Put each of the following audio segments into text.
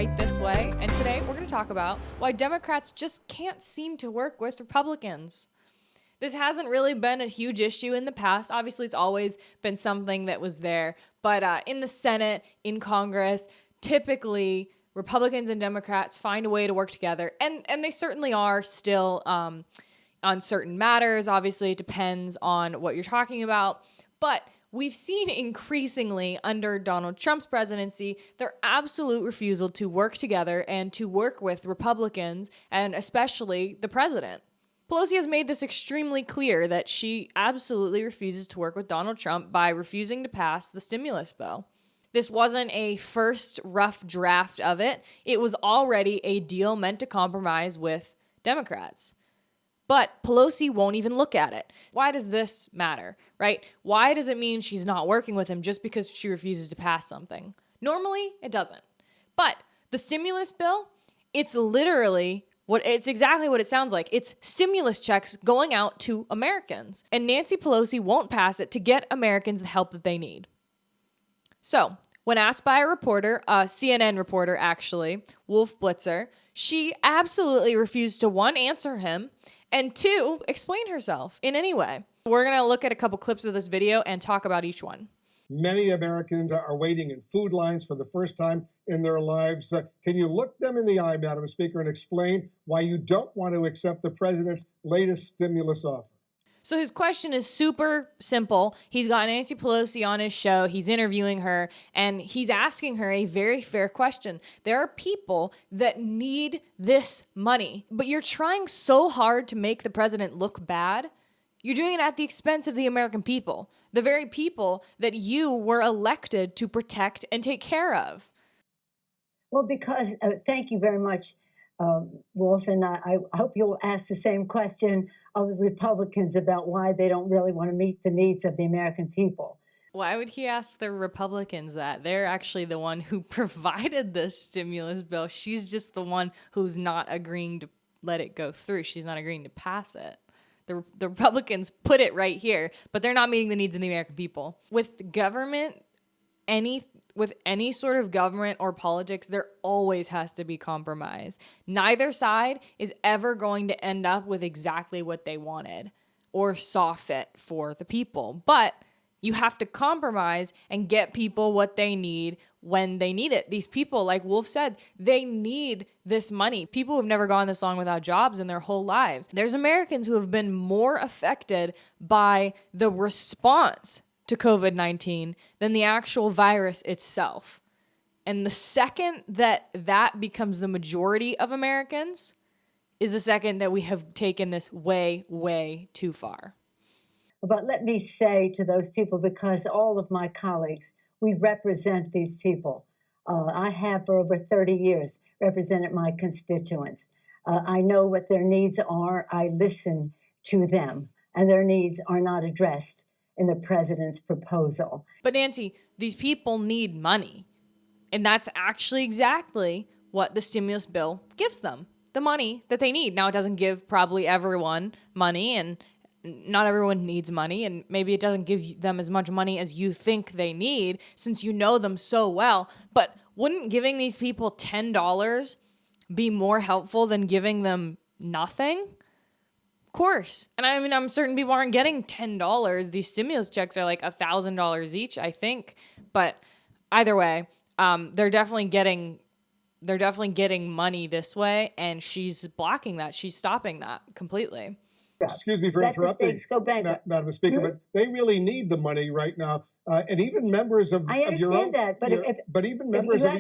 right this way, and today we're going to talk about why Democrats just can't seem to work with Republicans. This hasn't really been a huge issue in the past. Obviously, it's always been something that was there, but in the Senate, in Congress, typically Republicans and Democrats find a way to work together, and they certainly are still on certain matters. Obviously, it depends on what you're talking about, but we've seen increasingly under Donald Trump's presidency their absolute refusal to work together and to work with Republicans, and especially the president. Pelosi has made this extremely clear that she absolutely refuses to work with Donald Trump by refusing to pass the stimulus bill. This wasn't a first rough draft of it. It was already a deal meant to compromise with Democrats. But Pelosi won't even look at it. Why does this matter, right? Why does it mean she's not working with him just because she refuses to pass something? Normally, it doesn't. But the stimulus bill, it's exactly what it sounds like. It's stimulus checks going out to Americans. And Nancy Pelosi won't pass it to get Americans the help that they need. So, when asked by a reporter, a CNN reporter actually, Wolf Blitzer, she absolutely refused to, one, answer him, and two, explain herself in any way. We're going to look at a couple clips of this video and talk about each one. Many Americans are waiting in food lines for the first time in their lives. Can you look them in the eye, Madam Speaker, and explain why you don't want to accept the president's latest stimulus offer? So his question is super simple. He's got Nancy Pelosi on his show. He's interviewing her, and he's asking her a very fair question. There are people that need this money, but you're trying so hard to make the president look bad. You're doing it at the expense of the American people, the very people that you were elected to protect and take care of. Well, because, thank you very much, Wolf, and I hope you'll ask the same question of the Republicans about why they don't really want to meet the needs of the American people. Why would he ask the Republicans that? They're actually the one who provided the stimulus bill. She's just the one who's not agreeing to let it go through. She's not agreeing to pass it. The Republicans put it right here, but they're not meeting the needs of the American people. With government, with any sort of government or politics, there always has to be compromise. Neither side is ever going to end up with exactly what they wanted or saw fit for the people. But you have to compromise and get people what they need when they need it. These people, like Wolf said, they need this money. People who've never gone this long without jobs in their whole lives. There's Americans who have been more affected by the response to COVID-19 than the actual virus itself. And the second that becomes the majority of Americans is the second that we have taken this way, way too far. But let me say to those people, because all of my colleagues, we represent these people. I have for over 30 years represented my constituents. I know what their needs are. I listen to them, and their needs are not addressed in the president's proposal. But Nancy, these people need money. And that's actually exactly what the stimulus bill gives them, the money that they need. Now, it doesn't give probably everyone money, and not everyone needs money, and maybe it doesn't give them as much money as you think they need since you know them so well. But wouldn't giving these people $10 be more helpful than giving them nothing? Of course. And I mean, I'm certain people aren't getting $10. These stimulus checks are like $1,000 each, I think. But either way, they're definitely getting money this way, and she's blocking that. She's stopping that completely. Excuse me for interrupting, Madam Speaker, but they really need the money right now. And even members of your own, even members of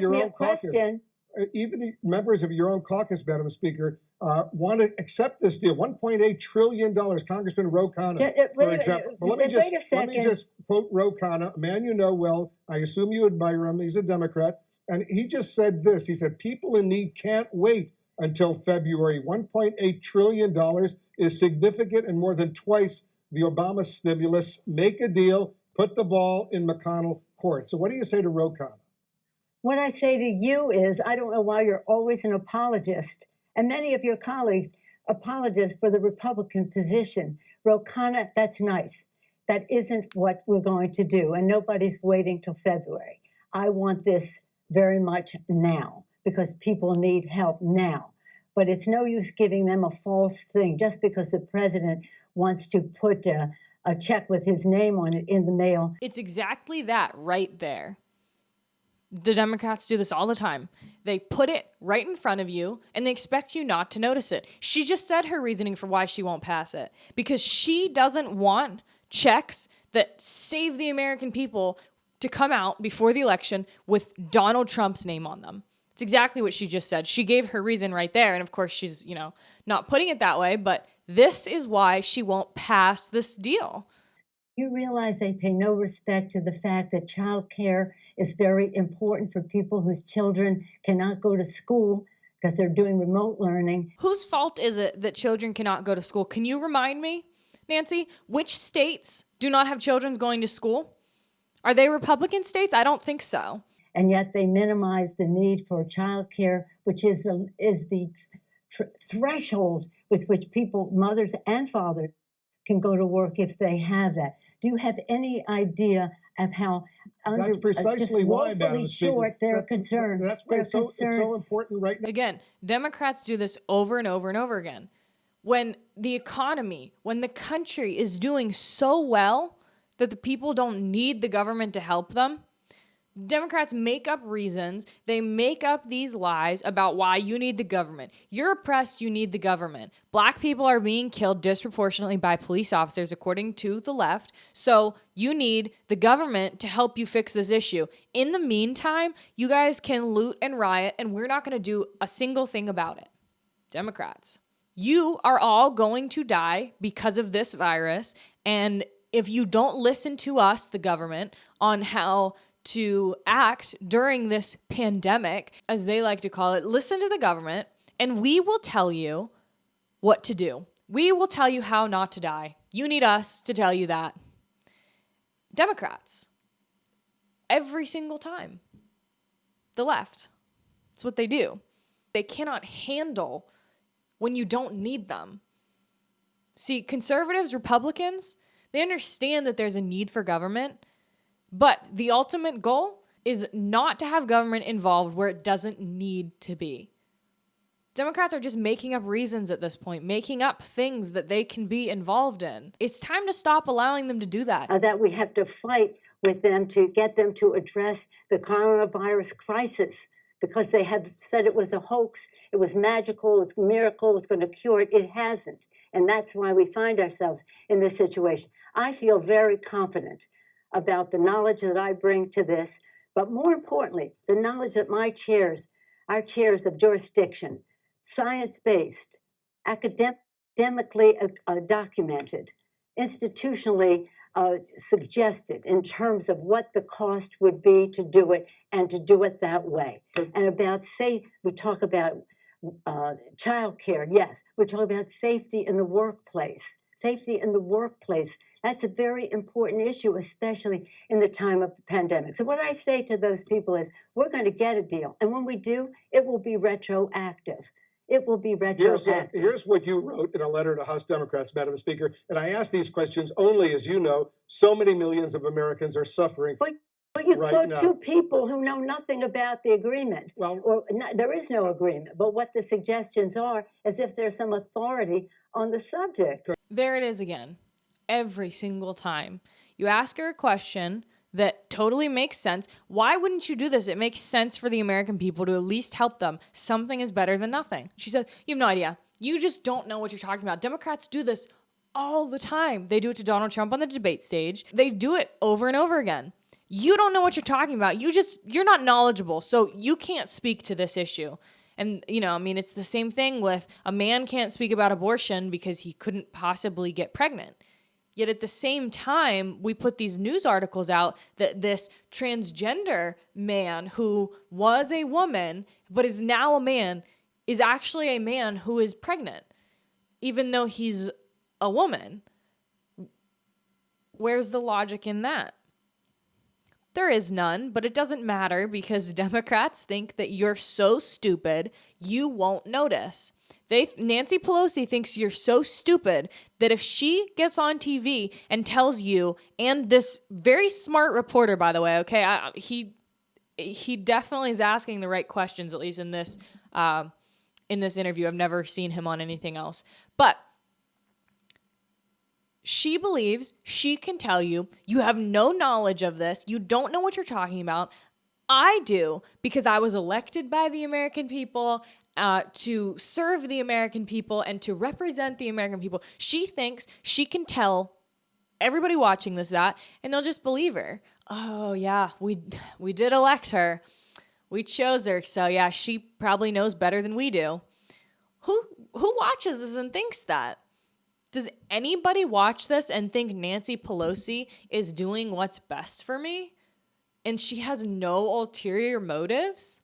your own caucus, Madam Speaker, want to accept this deal. $1.8 trillion. Congressman Ro Khanna, for example. Well, let me just quote Ro Khanna, a man you know well. I assume you admire him. He's a Democrat. And he just said this. He said, people in need can't wait until February. $1.8 trillion is significant and more than twice the Obama stimulus. Make a deal. Put the ball in McConnell court. So what do you say to Ro Khanna? What I say to you is, I don't know why you're always an apologist, and many of your colleagues apologists for the Republican position. Ro Khanna, that's nice. That isn't what we're going to do, and nobody's waiting till February. I want this very much now, because people need help now. But it's no use giving them a false thing just because the president wants to put a check with his name on it in the mail. It's exactly that right there. The Democrats do this all the time. They put it right in front of you and they expect you not to notice it. She just said her reasoning for why she won't pass it. Because she doesn't want checks that save the American people to come out before the election with Donald Trump's name on them. It's exactly what she just said. She gave her reason right there. And of course, she's, not putting it that way, but this is why she won't pass this deal. You realize they pay no respect to the fact that child care is very important for people whose children cannot go to school because they're doing remote learning. Whose fault is it that children cannot go to school? Can you remind me, Nancy, which states do not have children going to school? Are they Republican states? I don't think so. And yet they minimize the need for child care, which is the threshold with which people, mothers and fathers, can go to work if they have that. Do you have any idea of how that's precisely why, Madam short they're concerned? That's why it's so important right now. Again, Democrats do this over and over and over again. When the economy, when the country is doing so well that the people don't need the government to help them, Democrats make up reasons. They make up these lies about why you need the government. You're oppressed, you need the government. Black people are being killed disproportionately by police officers, according to the left. So you need the government to help you fix this issue. In the meantime, you guys can loot and riot, and we're not going to do a single thing about it. Democrats, you are all going to die because of this virus. And if you don't listen to us, the government, on how to act during this pandemic, as they like to call it, listen to the government, and we will tell you what to do. We will tell you how not to die. You need us to tell you that. Democrats, every single time, the left, it's what they do. They cannot handle when you don't need them. See, conservatives, Republicans, they understand that there's a need for government, but the ultimate goal is not to have government involved where it doesn't need to be. Democrats are just making up reasons at this point, making up things that they can be involved in. It's time to stop allowing them to do that. That we have to fight with them to get them to address the coronavirus crisis because they have said it was a hoax, it was magical, it's a miracle, it was going to cure it. It hasn't. And that's why we find ourselves in this situation. I feel very confident about the knowledge that I bring to this, but more importantly, the knowledge that our chairs of jurisdiction, science-based, academically documented, institutionally suggested in terms of what the cost would be to do it and to do it that way. And about, we talk about child care, yes, we talk about safety in the workplace. Safety in the workplace, that's a very important issue, especially in the time of the pandemic. So what I say to those people is, we're going to get a deal. And when we do, it will be retroactive. It will be retroactive. Here's what you wrote in a letter to House Democrats, Madam Speaker. And I ask these questions only, as you know, so many millions of Americans are suffering. But you quote two people who know nothing about the agreement. There is no agreement. But what the suggestions are, as if there's some authority on the subject. There it is again. Every single time. You ask her a question that totally makes sense. Why wouldn't you do this? It makes sense for the American people to at least help them. Something is better than nothing. She said, you have no idea. You just don't know what you're talking about. Democrats do this all the time. They do it to Donald Trump on the debate stage. They do it over and over again. You don't know what you're talking about. You're not knowledgeable, so you can't speak to this issue. And, it's the same thing with a man can't speak about abortion because he couldn't possibly get pregnant. Yet at the same time, we put these news articles out that this transgender man who was a woman but is now a man is actually a man who is pregnant, even though he's a woman. Where's the logic in that? There is none, but it doesn't matter because Democrats think that you're so stupid, you won't notice. Nancy Pelosi thinks you're so stupid that if she gets on TV and tells you, and this very smart reporter, by the way, okay, he definitely is asking the right questions, at least in this interview. I've never seen him on anything else. But she believes she can tell you, you have no knowledge of this. You don't know what you're talking about. I do, because I was elected by the American people to serve the American people and to represent the American people. She thinks she can tell everybody watching this that, and they'll just believe her. Oh, yeah, we did elect her. We chose her, so yeah, she probably knows better than we do. Who watches this and thinks that? Does anybody watch this and think Nancy Pelosi is doing what's best for me? And she has no ulterior motives?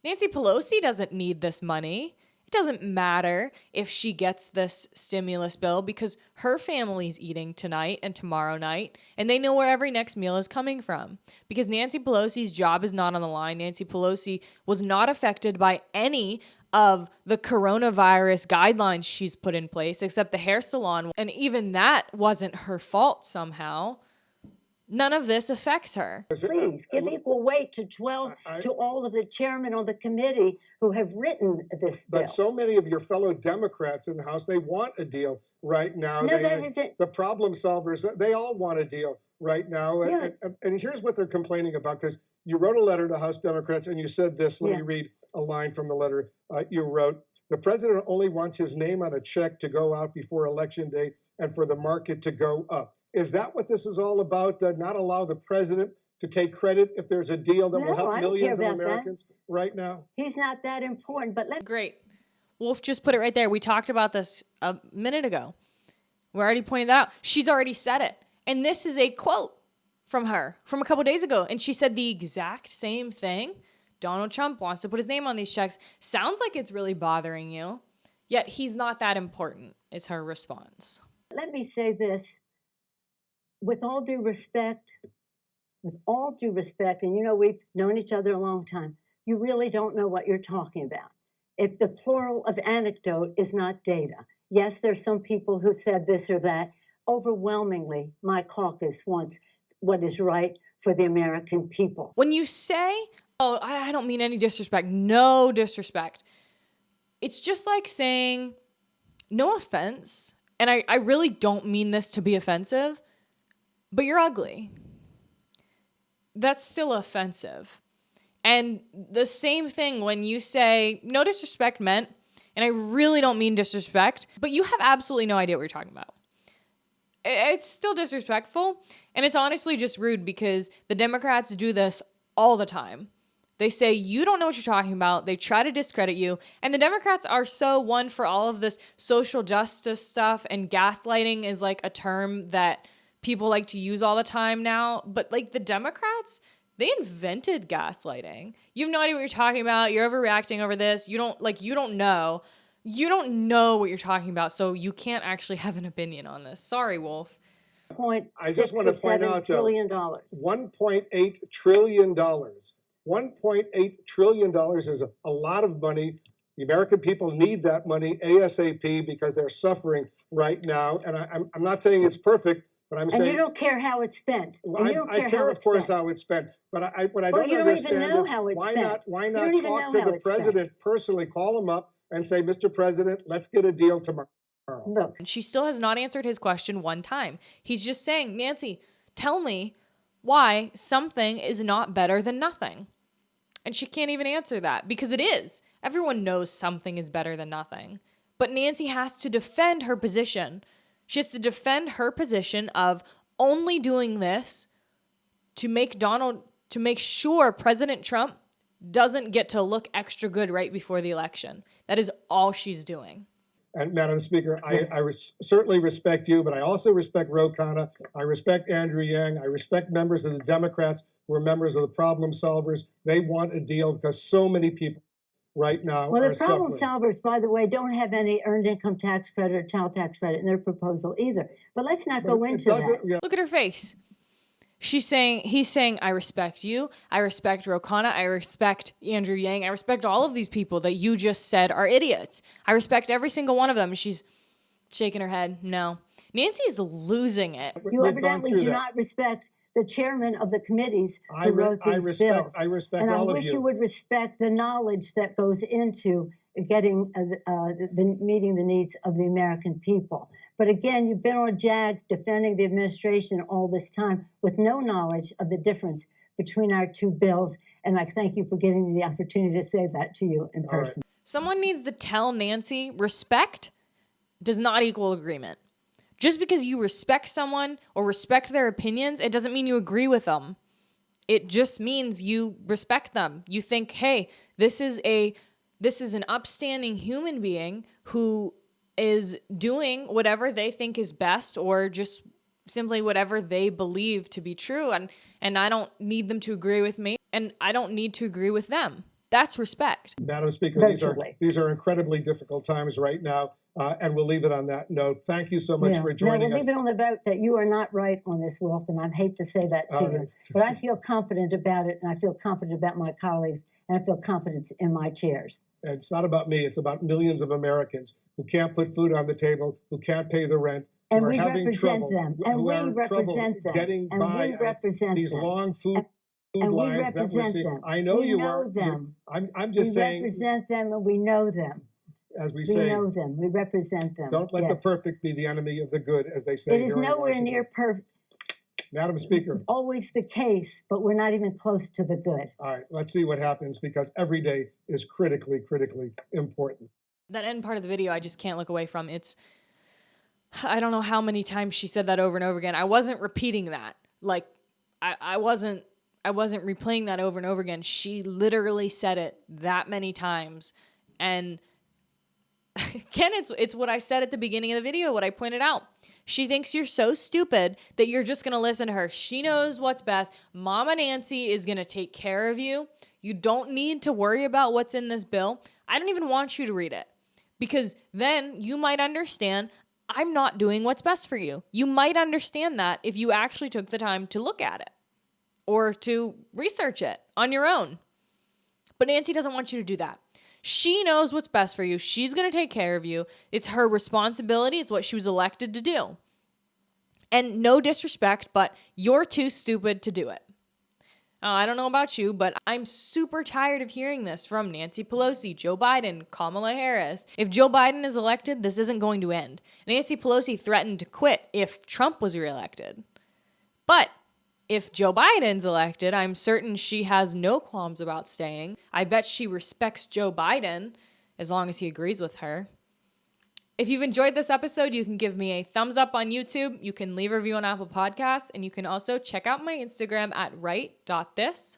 Nancy Pelosi doesn't need this money. It doesn't matter if she gets this stimulus bill because her family's eating tonight and tomorrow night, and they know where every next meal is coming from. Because Nancy Pelosi's job is not on the line. Nancy Pelosi was not affected by any of the coronavirus guidelines she's put in place, except the hair salon, and even that wasn't her fault somehow. None of this affects her. Please give equal weight to to all of the chairmen on the committee who have written this bill. But so many of your fellow Democrats in the House, they want a deal right now. No, that isn't. The problem solvers, they all want a deal right now. Yeah. And here's what they're complaining about, because you wrote a letter to House Democrats and you said this. Let me read a line from the letter you wrote. The president only wants his name on a check to go out before Election Day and for the market to go up. Is that what this is all about? Not allow the president to take credit if there's a deal that will help millions of Americans right now? He's not that important, but Great. Wolf just put it right there. We talked about this a minute ago. We already pointed that out. She's already said it. And this is a quote from her from a couple days ago. And she said the exact same thing. Donald Trump wants to put his name on these checks. Sounds like it's really bothering you. Yet he's not that important, is her response. Let me say this. With all due respect, and you know we've known each other a long time, you really don't know what you're talking about. If the plural of anecdote is not data. Yes, there's some people who said this or that. Overwhelmingly, my caucus wants what is right for the American people. When you say, oh, I don't mean any disrespect, no disrespect. It's just like saying, no offense, and I really don't mean this to be offensive, but you're ugly. That's still offensive. And the same thing when you say, no disrespect meant, and I really don't mean disrespect, but you have absolutely no idea what you're talking about. It's still disrespectful, and it's honestly just rude because the Democrats do this all the time. They say, you don't know what you're talking about. They try to discredit you. And the Democrats are so one for all of this social justice stuff, and gaslighting is like a term that people like to use all the time now. But like the Democrats, they invented gaslighting. You have no idea what you're talking about. You're overreacting over this. You don't know. You don't know what you're talking about, so you can't actually have an opinion on this. Sorry, Wolf. I just want to point out, $1.8 trillion. $1.8 trillion is a lot of money. The American people need that money ASAP because they're suffering right now. And I'm not saying it's perfect, but I'm saying... And you don't care how it's spent. I care, of course, how it's spent. But what I don't understand is why not talk to the president personally, call him up and say, Mr. President, let's get a deal tomorrow. Look. She still has not answered his question one time. He's just saying, Nancy, tell me why something is not better than nothing. And she can't even answer that because it is. Everyone knows something is better than nothing. But Nancy has to defend her position. She has to defend her position of only doing this to make sure President Trump doesn't get to look extra good right before the election. That is all she's doing. And Madam Speaker, I certainly respect you, but I also respect Ro Khanna. I respect Andrew Yang. I respect members of the Democrats who are members of the problem solvers. They want a deal because so many people right now are suffering. The problem solvers, by the way, don't have any earned income tax credit or child tax credit in their proposal either. But let's not go into that. Yeah. Look at her face. He's saying, I respect you. I respect Ro Khanna. I respect Andrew Yang. I respect all of these people that you just said are idiots. I respect every single one of them. She's shaking her head. No. Nancy's losing it. You evidently do not respect the chairman of the committees who wrote these bills. I respect and all of you. And I wish you would respect the knowledge that goes into getting meeting the needs of the American people. But again, you've been on JAG defending the administration all this time with no knowledge of the difference between our two bills. And I thank you for giving me the opportunity to say that to you in person. Someone needs to tell Nancy respect does not equal agreement. Just because you respect someone or respect their opinions, it doesn't mean you agree with them. It just means you respect them. You think, hey, this is an upstanding human being who is doing whatever they think is best or just simply whatever they believe to be true. And I don't need them to agree with me, and I don't need to agree with them. That's respect. Madam Speaker, these are incredibly difficult times right now, and we'll leave it on that note. Thank you so much for joining us. We'll leave it on the vote that you are not right on this, Wolf, and I hate to say that to you. But I feel confident about it, and I feel confident about my colleagues, and I feel confidence in my chairs. And it's not about me. It's about millions of Americans who can't put food on the table, who can't pay the rent, and we represent them. And we represent them. Getting by these long food lines that we're seeing. I know you are. I'm just saying. We represent them, and we know them. As we say, we know them. We represent them. Don't let the perfect be the enemy of the good, as they say. It is nowhere near perfect. Madam Speaker. Always the case, but we're not even close to the good. All right, let's see what happens, because every day is critically, critically important. That end part of the video, I just can't look away from. I don't know how many times she said that over and over again. I wasn't repeating that. Like, I wasn't replaying that over and over again. She literally said it that many times. And again, it's what I said at the beginning of the video, what I pointed out. She thinks you're so stupid that you're just going to listen to her. She knows what's best. Mama Nancy is going to take care of you. You don't need to worry about what's in this bill. I don't even want you to read it, because then you might understand I'm not doing what's best for you. You might understand that if you actually took the time to look at it or to research it on your own. But Nancy doesn't want you to do that. She knows what's best for you. She's going to take care of you. It's her responsibility. It's what she was elected to do. And no disrespect, but you're too stupid to do it. I don't know about you, but I'm super tired of hearing this from Nancy Pelosi, Joe Biden, Kamala Harris. If Joe Biden is elected, this isn't going to end. Nancy Pelosi threatened to quit if Trump was reelected. But if Joe Biden's elected, I'm certain she has no qualms about staying. I bet she respects Joe Biden as long as he agrees with her. If you've enjoyed this episode, you can give me a thumbs up on YouTube. You can leave a review on Apple Podcasts, and you can also check out my Instagram at right.this.way.